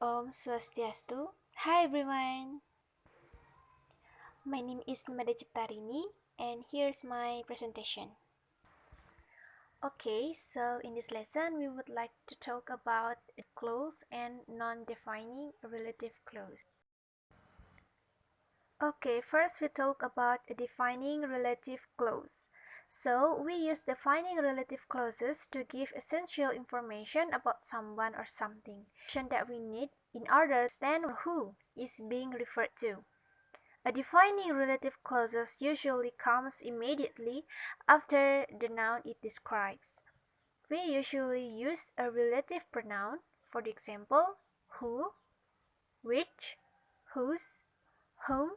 Om Swastiastu. Hi everyone. My name is Ciptarini and here's my presentation. Okay, so in this lesson we would like to talk about clause and non-defining relative clause. Okay, first we talk about a defining relative clause. So we use defining relative clauses to give essential information about someone or something that we need in order to understand who is being referred to. A defining relative clause usually comes immediately after the noun it describes. We usually use a relative pronoun, for the example, who, which, whose, whom,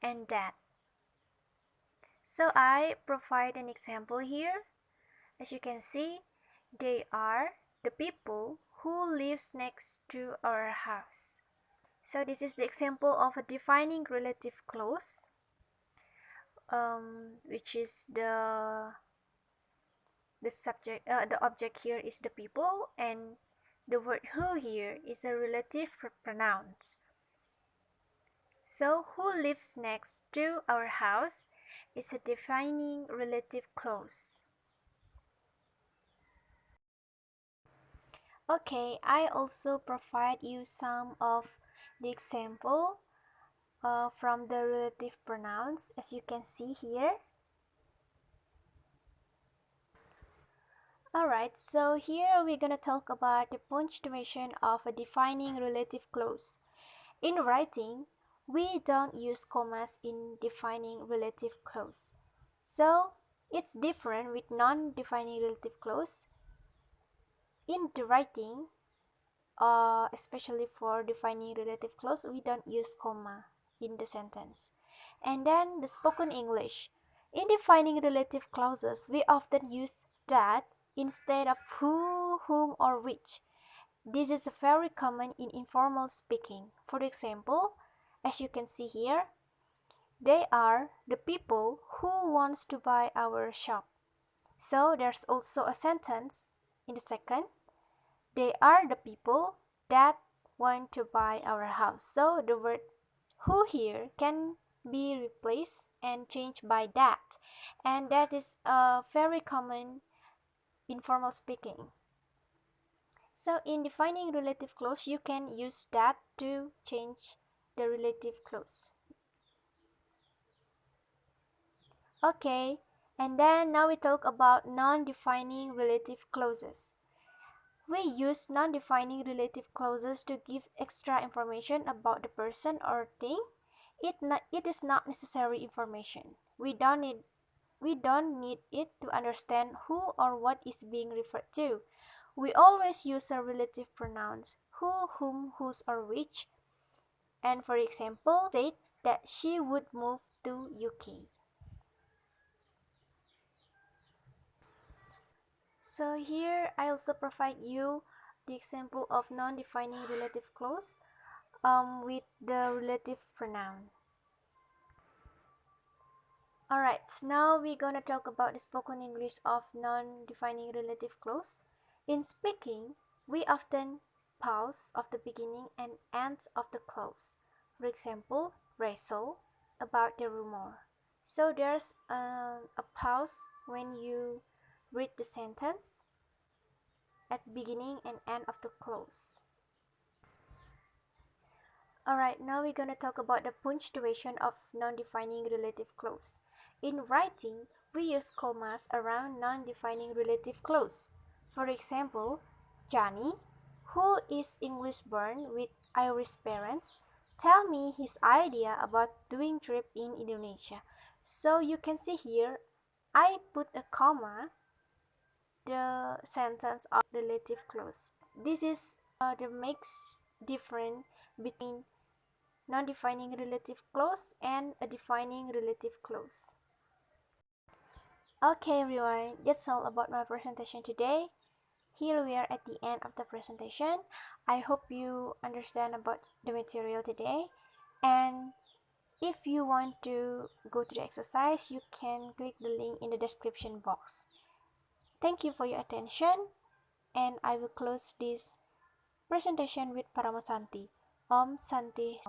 and that. So I provide an example here. As you can see, they are the people who lives next to our house. So this is the example of a defining relative clause, which is the subject. The object here is the people, and the word who here is a relative pronoun. So who lives next to our house is a defining relative clause. Okay, I also provide you some of the example from the relative pronouns, as you can see here. Alright, so here we're gonna talk about the punctuation of a defining relative clause. In writing, we don't use commas in defining relative clause. So it's different with non-defining relative clause. In the writing, especially for defining relative clause, we don't use comma in the sentence. And then the spoken English. In defining relative clauses, we often use that instead of who, whom, or which. This is very common in informal speaking. For example, as you can see here, they are the people who wants to buy our shop. So there's also a sentence in the second. They are the people that want to buy our house. So the word who here can be replaced and changed by that. And that is a very common informal speaking. So in defining relative clause, you can use that to change the relative clause. Okay, and then now we talk about non-defining relative clauses. We use non-defining relative clauses to give extra information about the person or thing. It is not necessary information. We don't need it to understand who or what is being referred to. We always use a relative pronouns who, whom, whose, or which. And for example, said that she would move to UK. So here I also provide you the example of non-defining relative clause with the relative pronoun. Alright, now we're gonna talk about the spoken English of non-defining relative clause. In speaking, we often pause of the beginning and ends of the clause. For example, wrestle about the rumor. So there's a pause when you read the sentence at beginning and end of the clause. Alright, now we're gonna talk about the punctuation of non-defining relative clause. In writing, we use commas around non-defining relative clause. For example, Johnny, who is English born with Irish parents, tell me his idea about doing trip in Indonesia. So you can see here, I put a comma, the sentence of relative clause. This is the makes difference between non-defining relative clause and a defining relative clause. Okay everyone, that's all about my presentation today. Here we are at the end of the presentation. I hope you understand about the material today, and if you want to go to the exercise, you can click the link in the description box. Thank you for your attention, and I will close this Presentation with Paramasanti. Om Santi.